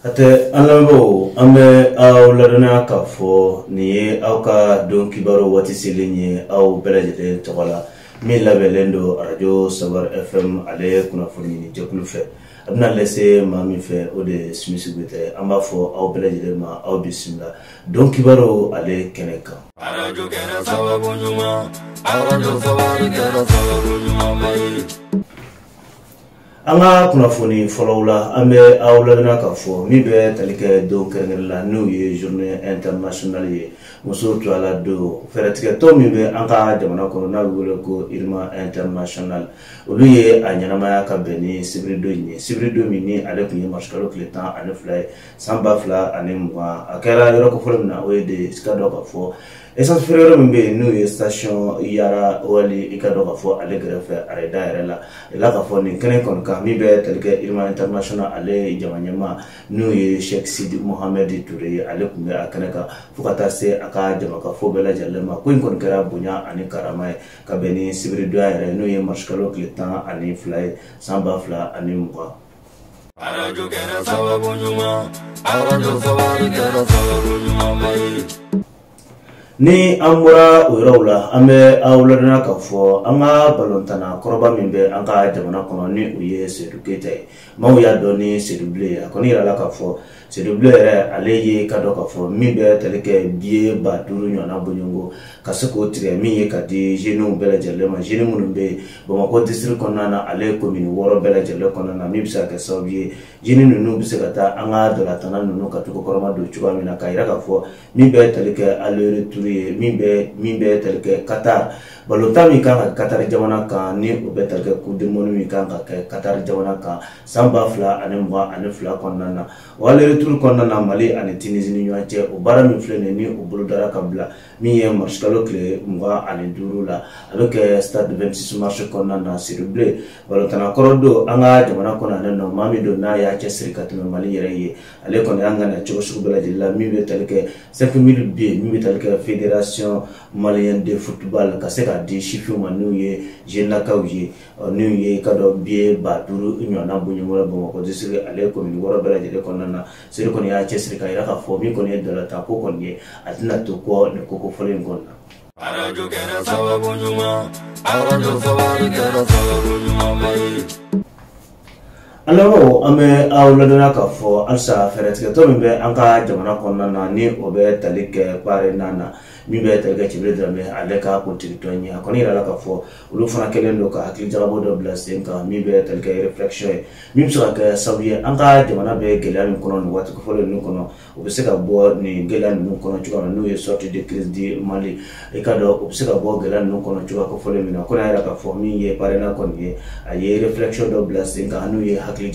Ate anlambo ame au ladona kafo ni au ka don kibaro wati silinye au belajete tokola mi labelendo radio Sabar FM ale kuna foni ni jekulu fe abna lese mami fe ode smisi gute amba fo au belajete ma au bisimla don kibaro ale keneka radio kena sababu nyuma radio Sabar kena sababu nyuma mai anga kuna foni folawla ame awladana ka fo mi be talike do kerengela nu ye journée internationale ye muso to ala do feratike to mi be anga jamana ko na wole ko irma international olu ye anyama ya ka beni sibrido mi ni ale kunye marshalo kletan ane fly samba fla ane mwa akela yoro ko folna o de skado ka fo essence frère mbe nu ye station yara wali ikado ka fo ale grefe areda erela ela ka fo ni kenen kon ka mi be telke irma international ale jamanyama nu ye Sheikh Sidi Mohamed Touré ale kumbe akaneka fukata se aka jamaka fo bela jalema ko kon kara bunya ani karama ka beni sibrido ere nu ye marshalo kletan ani fly samba fla ani mwa arajo kena sababu nyuma arajo Sabar kena sababu nyuma mai ni amura urawla ame awladana ka fo anga balontana koroba mimbe anga jamana kono ni uye sedukete mawya doni seduble akoni rala ka fo seduble re aleye kado ka fo mimbe teleke bie baduru nyona bonyongo kasoko tire mi ye kadi jenu bela jalema jenu munumbe Bamako district konana ale commune woro bela jale konana mi bisa ka sawye jenu nunu bisa kata anga dolatana nunu katuko koroma do chuba mina kaira ka fo mimbe teleke ale mimbe telke Qatar balota mi kan Qatar jamana kan ni obetelke kudemonu mi kan Qatar jamana kan samba fla anemwa anefla konana wale retour konana Mali ane Tunisie ni nyache o bara mi flene ni o bolodara kabla mi ye marshalo clé mwa ane durula avec stade 26 marche konana siruble balota na korodo anga jamana konana no mami do na ya che sirikatu Mali yere ale kon anga na chogo shubela dilla mi be telke 5000 bi mi be telke fédération malienne de football ka se ka di chifu manu ye jena kawye nu ye kado bie baduru nyona bunyumura Bamako district ale ko mi woro bela jede konana seri kon ya chesri ka ira ka fo mi kon ye dala ta ko kon ye atina to ko ne ko folen gonna arajo kena sababu nyuma arajo Sabar kena sababu nyuma mai alors ame awladana ka fo alsa feretke to mbe anka jamana konana ni obe talike pare nana mi be telga chibre drame aleka ko tiritonya akoni rala ka fo ulu fana kelendo ka akli jabo do blessing ka mi be telga reflection mi so ka sabiye anka jamana be gelan kono watu ko fole nu kono obiseka bo ni gelan nu kono chuka nu ye sortie de crise di Mali e ka do obiseka bo gelan nu kono chuka ko fole mina kono rala ka fo mi ye pare na kon ye aye reflection do blessing ka nu ye akli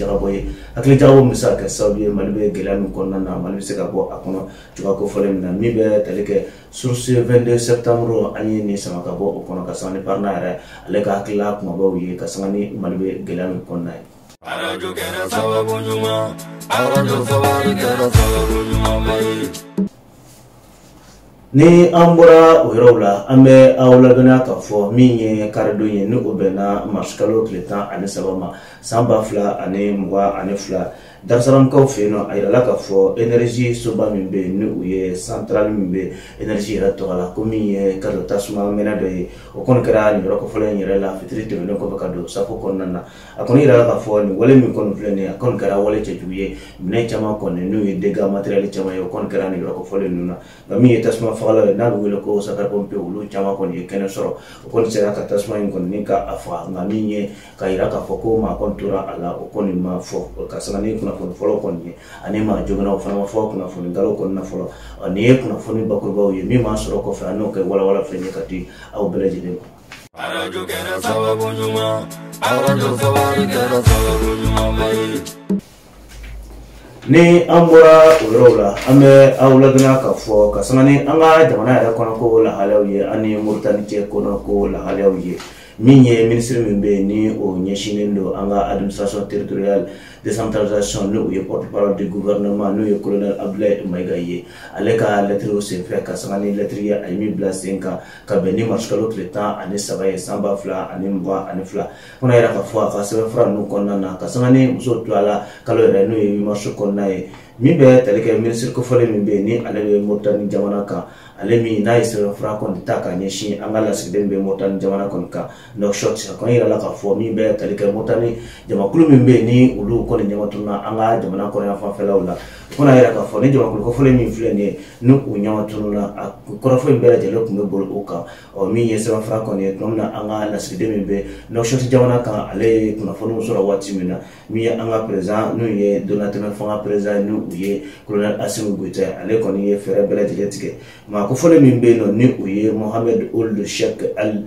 jabo misa ka sabiye Mali be gelan kono na Mali biseka bo akono chuka ko fole mina mi be telga sur ce 22 septembre ani ni sama ka bo kono ka sani parnare ale ka akla kuma bo yi ka sani Mali gelan kono nay arajo kena sababu nyuma arajo Sabar kena sababu nyuma mai ni ambura urawla ame awladana ka fo minye kardo ye ni obena marshalo kletan ane sabama samba fla ane mwa ane fla darsaram ko feno ayala ka fo energie soba mimbe ni uye central mimbe energie ra to ala komi ye kado tasma mena do o kon kra ni roko fole ni rela fitrite no ko kado safo konnana akoni ra ka fo ni wale mi kon flene akon kra wale chejuye mine chama kon ni ye dega material chama yo kon kra ni roko fole nuna mi tasma fala na wele ko sakar pompe ulu chama kon ye kene soro kon sera ka tasma kon ni ka afa ngami ye ka ira ka fo ko ma kon tura ala o kon ma fo ka sanani kuna fo folo kon ye anema jogana fo fo kuna fo ngalo kon na fo ni kuna fo ni bakurba ye mi ma soro ko fa no ke wala fenye kati au beleje de arajo kena sababu nyuma arajo Sabar kena sababu nyuma mai ni ambura urawla ame awladana ka fo ka sanani anga jamana ya kono ko la halawiye ani murtani che kono ko la halawiye minye ministre mbe ni o nyeshinendo anga administration territoriale décentralisation no ye porte-parole du gouvernement no ye colonel Abdoulaye Maigaye aleka lettre au CFA ka sangani lettre ya aymi blasenka ka beni marshalo traitant ane sabaye samba fla ane mwa ane fla kuna era ka fwa ka sebe fra no konna na ka sangani muso twala kalo era no ye marsho konna min bɛ tali kɛ ministre kofɔlen min bɛ ni ale bɛ Moritani jamana kan ale min n'a ye sɛbɛnfura kɔni ta ka ɲɛsin an ka lasigiden bɛ Moritani jamana kɔni kan Nouakchott a kɔni yirala k'a fɔ min bɛ tali kɛ Moritani jamakulu min bɛ ni olu kɔni ɲamatunna an ka jamana kɔnɔ yan fanfɛlaw la o kɔni yira k'a fɔ ni jamakulu kofɔlen min filɛ nin ye ni u ɲamatunna a kɔrɔfɔ in bɛɛ lajɛlen tun bɛ boli o kan min ye sɛbɛnfura kɔni ye tuma min na an ka lasigiden min bɛ Nouakchott jamana kan ale ye kunnafoniw sɔrɔ waati min na min ye an ka président n'u ye Donald Trump fanga président n'u ye colonel Assimi Goïta ale kɔni ye fɛɛrɛ bɛɛ lajɛlen tigɛ maa kofɔlen min bɛ yen nɔ ni u ye Mohamed Ould Cheikh Al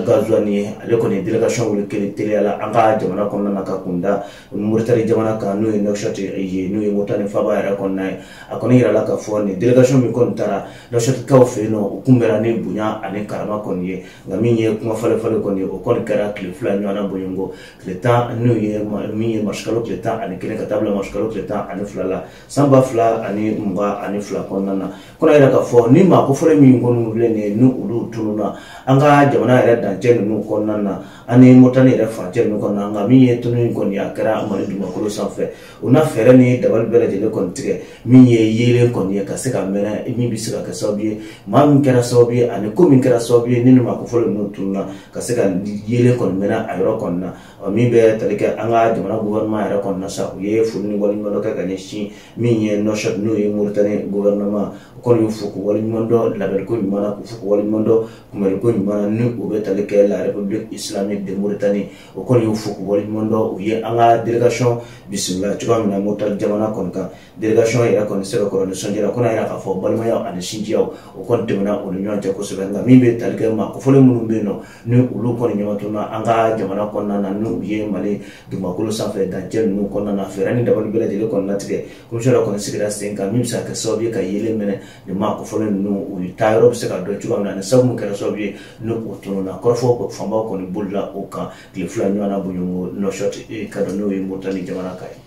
Ghazouani ye ale kɔni délégation wele kelen teliyala an ka jamana kɔnɔna na ka kunda Moritani jamana kan n'u ye Nouakchott ye n'u ye Moritani faaba yɛrɛ kɔnɔna ye a kɔni yirala k'a fɔ nin délégation min kɔni taara Nouakchott kaw fɛ yen nɔ u kunbɛnna ni bonya ani karama kɔni ye nka min ye kuma falen-falen kɔni ye o kɔni kɛra tile 2 ɲɔgɔnna bɔɲɔgɔnko tile 10 n'u ye min ye marsikalo tile 11 ka taa bila marsikalo tile 12 la san 2022 kɔnɔna na kɔnɔ yɛrɛ k'a fɔ ni maa kofɔlen min kɔni filɛ nin ye ni olu tununna an ka jamana yɛrɛ dancɛ ninnu kɔnɔna na ani Moritani yɛrɛ furancɛ ninnu kɔnɔna nka min ye tununi kɔni a kɛra Mali dugumakolo sanfɛ u na fɛɛrɛ ni dabali bɛɛ lajɛlen kɔni tigɛ min ye yeelen kɔni ye ka se ka mɛnɛ min bɛ se ka kɛ sababu ye maa min kɛra sababu ye ani ko min kɛra sababu ye ni maa kofɔlen ninnu tununna ka se ka yeelen kɔni mɛnɛ a yɔrɔ kɔni na min bɛ tali kɛ an ka jamana gouvernement yɛrɛ kɔni na sa u ye foli ni waleɲuman dɔ kɛ ka ɲɛsin min ye Nouakchott n'o ye Moritani gouvernement u kɔni y'u fo k'u waleɲuman dɔn labɛnliko ɲuman na k'u fo k'u waleɲuman dɔn kunbɛnliko ɲuman na ni u bɛ tali kɛ la République islamique de Mauritanie o kɔni y'u fo k'u waleɲuman dɔn u ye an ka délégation bisimila cogoya min na Moritani jamana kɔni kan délégation yɛrɛ kɔni sɛbɛkɔrɔ nisɔndiyara kɔnɔ yira k'a fɔ balimayaw ani sinjiyaw o kɔni tɛmɛna u ni ɲɔgɔn cɛ kosɛbɛ nka min bɛ tali kɛ maa kofɔlen minnu bɛ yen nɔ ni olu kɔni ɲamatunna an ka jamana kɔnɔna na ni u ye Mali dugumakolo sanfɛ dancɛ ninnu kɔnɔna na fɛɛrɛ ni dabali bɛɛ lajɛlen kɔni latigɛ commission dɔ kɔni sigira sen kan min bɛ se ka kɛ sababu ye ka yeelen minɛ nin maa kofɔlen ninnu u taa yɔrɔ bɛ se ka dɔn cogoya min na ani sababu min kɛra sababu ye ni o tununna kɔrɔfɔ fanbaw kɔni bolila o kan tile 2 ɲɔgɔnna bɔɲɔgɔnko Nouakchott ka dɔn n'o ye Moritani jamana kan ye.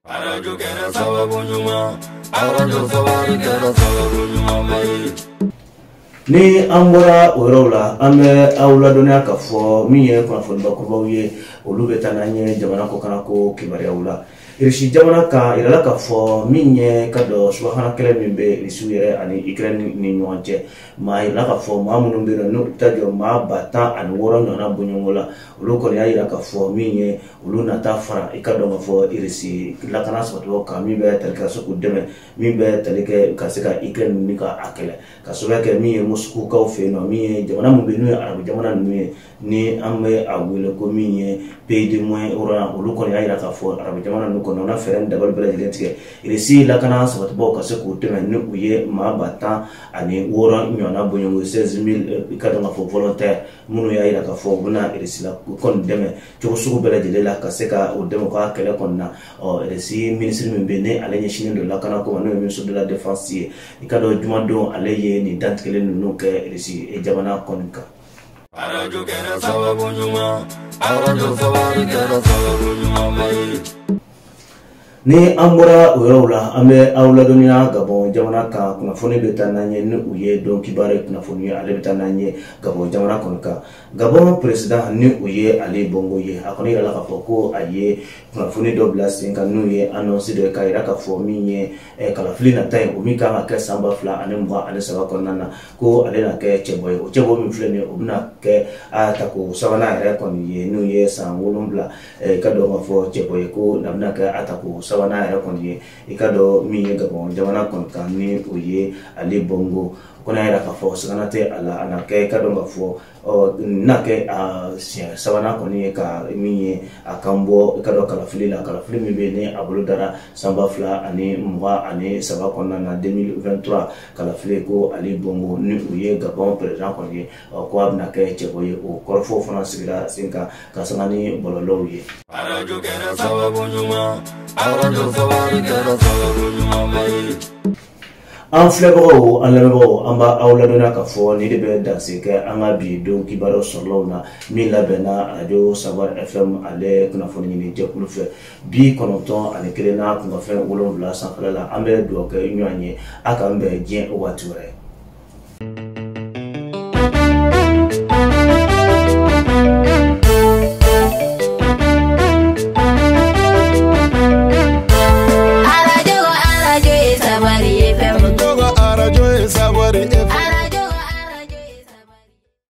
Radio kɛra sababu ɲuman radio Safari kɛra sababu ɲuman bayi. Ni an bɔra o yɔrɔw la an bɛ aw ladɔnniya k'a fɔ min ye kunnafoni bakurubaw ye olu bɛ taa n'an ye jamana kɔkanko kibaruyaw la Irisi jamana kan yirala k'a fɔ min ye ka dɔ subahana kɛlɛ min bɛ Irisiw yɛrɛ ani Ukraine ni ɲɔgɔn cɛ maa yirala k'a fɔ maa minnu bɛ yen n'u ta jɔ maa 10,600 ɲɔgɔnna bɔɲɔgɔnko la olu kɔni y'a yira k'a fɔ min ye olu nata fara i ka dɔn k'a fɔ Irisi lakana sabatibaw kan min bɛ tali ka se k'u dɛmɛ min bɛ tali kɛ ka se ka Ukraine ni ka a kɛlɛ ka sababuya kɛ min ye Moscou kaw fɛ yen nɔ min ye jamana min bɛ yen n'o ye arabu jamana ninnu ye ni an bɛ a wele ko min ye pays du Moyen-Orient olu kɔni y'a yira k'a fɔ arabu jamana ninnu kɔnɔ na fɛɛrɛ ni dabali bɛɛ lajɛlen tigɛ Irisi lakana sabatibaw ka se k'u dɛmɛ ni u ye maa 10,600 ɲɔgɔnna bɔɲɔgɔnko 16,000 i ka dɔn k'a fɔ volontaire minnu y'a yira k'a fɔ u bɛna Irisi la kɔni dɛmɛ cogo sugu bɛɛ lajɛlen la ka se ka o dɛmɛ ka kɛlɛ kɔni na Irisi ministre min bɛ yen ni ale ɲɛsinnen don lakana ko ma n'o ye ministre de la défense ye i ka dɔn jumadon ale ye nin dantigɛlen ninnu kɛ Irisi jamana kɔni kan. Radio kɛra sababu ɲuman radio Safari kɛra sababu ɲuman bayi. Ni an bɔra o yɔrɔw la an bɛ aw ladɔnniya Gabon jamana kan kunnafoni bɛ taa n'an ye ni u ye dɔn kibaru kunnafoni ye ale bɛ taa n'an ye Gabon jamana kɔni kan Gabon président ni u ye Ali Bongo ye a kɔni yirala k'a fɔ ko a ye kunnafoni dɔ bila sen kan n'u ye annonce dɔ k'a yira k'a fɔ min ye kalafili nata ye o min kan ka kɛ san 2023 kɔnɔna na ko ale na kɛ cɛbɔ ye o cɛbɔ min filɛ nin ye o bɛna kɛ a tako sabanan yɛrɛ kɔni ye n'u ye san 7 ka dɔn k'a fɔ cɛbɔ ye ko na bɛna kɛ a tako sabanan yɛrɛ kɔni ye i ka dɔn min ye Gabon jamana kɔni kan ni o ye Ali Bongo kɔni yɛrɛ k'a fɔ sigana tɛ a la a na kɛ i ka dɔn k'a fɔ n'a kɛ siɲɛ sabanan kɔni ye ka min ye a kan bɔ i ka dɔn kalafili la kalafili min bɛ yen ni a bolo dara san 2023 kɔnɔna na 2023 kalafili ko Ali Bongo ni u ye Gabon président kɔni ye ko a bɛna kɛ cɛbɔ ye o kɔrɔfɔw fana sigira sen kan ka sanga ni bɔlɔlɔw ye. Radio kɛra sababu ɲuman radio Safari kɛra sababu ɲuman bayi. An filɛbagaw an lamɛnbagaw an b'a aw ladɔnniya k'a fɔ ni de bɛ danse kɛ an ka bi don kibaru sɔrɔlaw na min labɛnna radio Savar FM ale kunnafoni ɲini jɛkulu fɛ 91 na kunnafɛn 7 sanfɛla la an bɛ dugawu kɛ ɲɔgɔn ye a k'an bɛn diɲɛ o waati wɛrɛ.